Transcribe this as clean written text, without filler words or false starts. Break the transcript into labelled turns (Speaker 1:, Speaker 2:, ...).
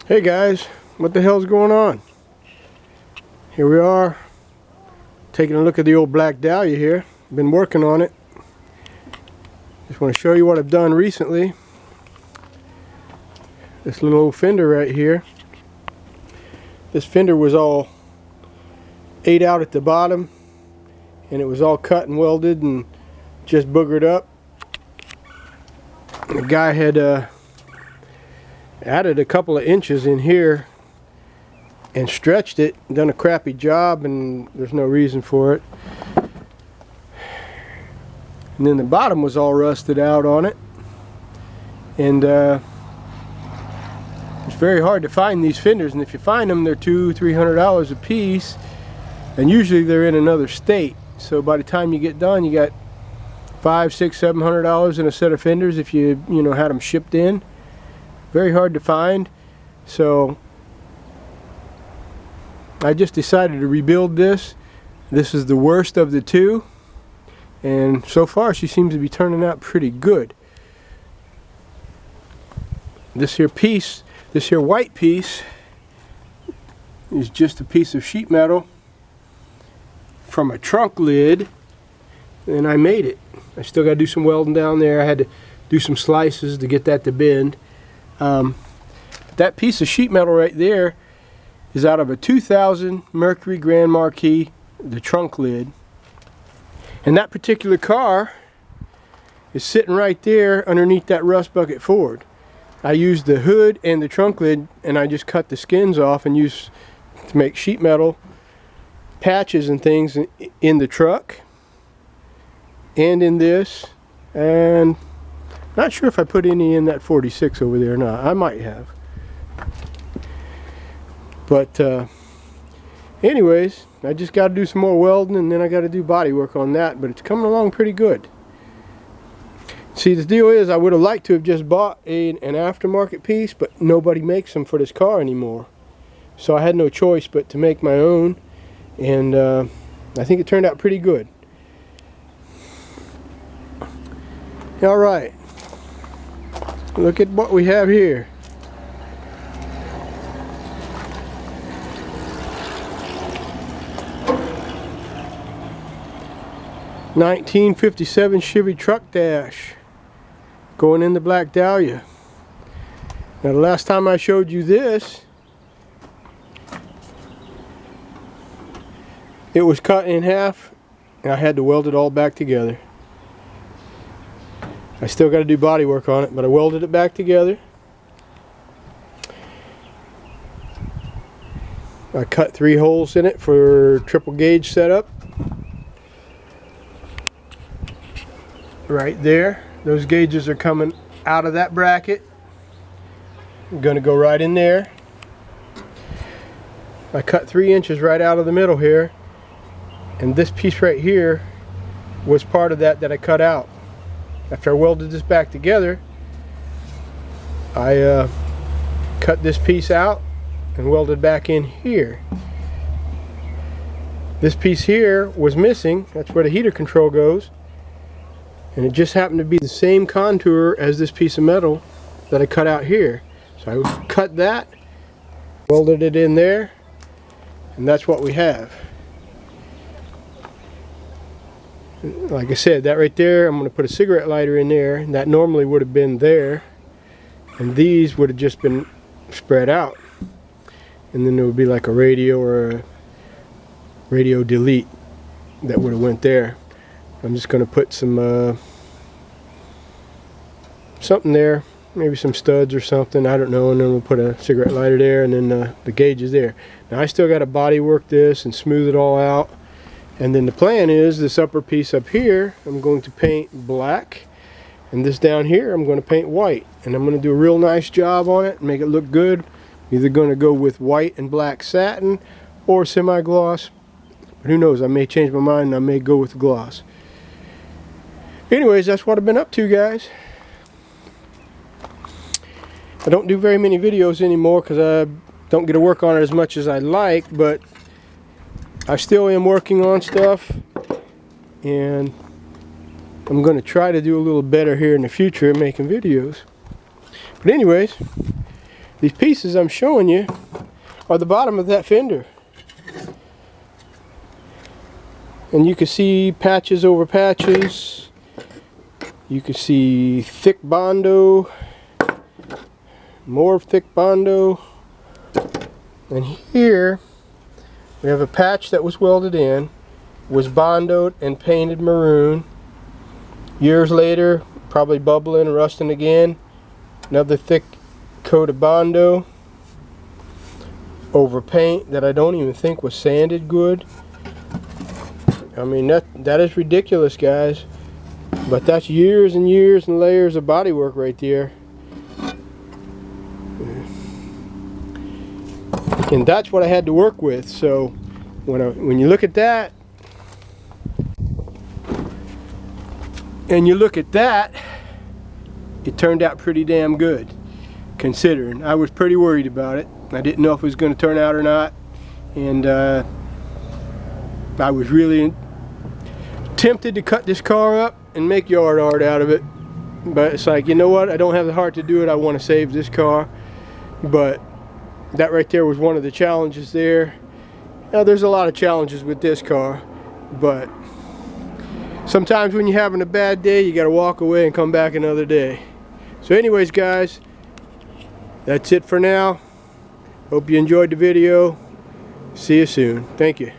Speaker 1: Hey guys, what the hell's going on? Here we are, taking a look at the old black Dahlia here. Been working on it. Just want to show you what I've done recently. This little old fender right here. This fender was all ate out at the bottom, and it was all cut and welded and just boogered up. The guy had added a couple of inches in here and stretched it, done a crappy job, and there's no reason for it. And then the bottom was all rusted out on it, and it's very hard to find these fenders, and if you find them, they're $200–300 a piece, and usually they're in another state. So by the time you get done, you got $500–700 in a set of fenders if you had them shipped in. Very hard to find, so I just decided to rebuild this. This is the worst of the two, and so far she seems to be turning out pretty good. This here piece, this here white piece, is just a piece of sheet metal from a trunk lid, and I made it. I still got to do some welding down there. I had to do some slices to get that to bend. That piece of sheet metal right there is out of a 2000 Mercury Grand Marquis, the trunk lid. And that particular car is sitting right there underneath that rust bucket Ford. I used the hood and the trunk lid, and I just cut the skins off and used to make sheet metal patches and things in the truck and in this. And not sure if I put any in that 46 over there or not. I might have. But anyways, I just got to do some more welding, and then I got to do body work on that, but it's coming along pretty good. See, the deal is, I would have liked to have just bought an aftermarket piece, but nobody makes them for this car anymore. So I had no choice but to make my own, and I think it turned out pretty good. Alright, look at what we have here. '57 Chevy truck dash going in the black Dahlia. Now, the last time I showed you this, it was cut in half, and I had to weld it all back together. I still got to do body work on it, but I welded it back together. I cut 3 holes in it for triple gauge setup. Right there. Those gauges are coming out of that bracket. I'm going to go right in there. I cut 3 inches right out of the middle here, and this piece right here was part of that I cut out. After I welded this back together, I cut this piece out and welded back in here. This piece here was missing. That's where the heater control goes, and it just happened to be the same contour as this piece of metal that I cut out here. So I cut that, welded it in there, and that's what we have. Like I said, that right there, I'm going to put a cigarette lighter in there. That normally would have been there, and these would have just been spread out, and then there would be like a radio or a radio delete that would have went there. I'm just going to put some something there, maybe some studs or something, I don't know, and then we'll put a cigarette lighter there, and then the gauge is there. Now I still got to body work this and smooth it all out. And then the plan is, this upper piece up here, I'm going to paint black, and this down here, I'm going to paint white. And I'm going to do a real nice job on it and make it look good. Either going to go with white and black satin or semi-gloss. But who knows, I may change my mind and I may go with gloss. Anyways, that's what I've been up to, guys. I don't do very many videos anymore because I don't get to work on it as much as I like, but I still am working on stuff, and I'm going to try to do a little better here in the future making videos. But anyways, These pieces I'm showing you are the bottom of that fender. And you can see patches over patches. You can see thick Bondo, more thick Bondo. And here we have a patch that was welded in, was Bondoed and painted maroon. Years later, probably bubbling and rusting again. Another thick coat of Bondo over paint that I don't even think was sanded good. I mean, that is ridiculous, guys. But that's years and years and layers of bodywork right there. And that's what I had to work with. So when you look at that, and you look at that, it turned out pretty damn good, considering. I was pretty worried about it. I didn't know if it was going to turn out or not, and I was really tempted to cut this car up and make yard art out of it, but it's like, you know what, I don't have the heart to do it. I want to save this car. But that right there was one of the challenges there. Now, there's a lot of challenges with this car, but sometimes when you're having a bad day, you got to walk away and come back another day. So anyways, guys, that's it for now. Hope you enjoyed the video. See you soon. Thank you.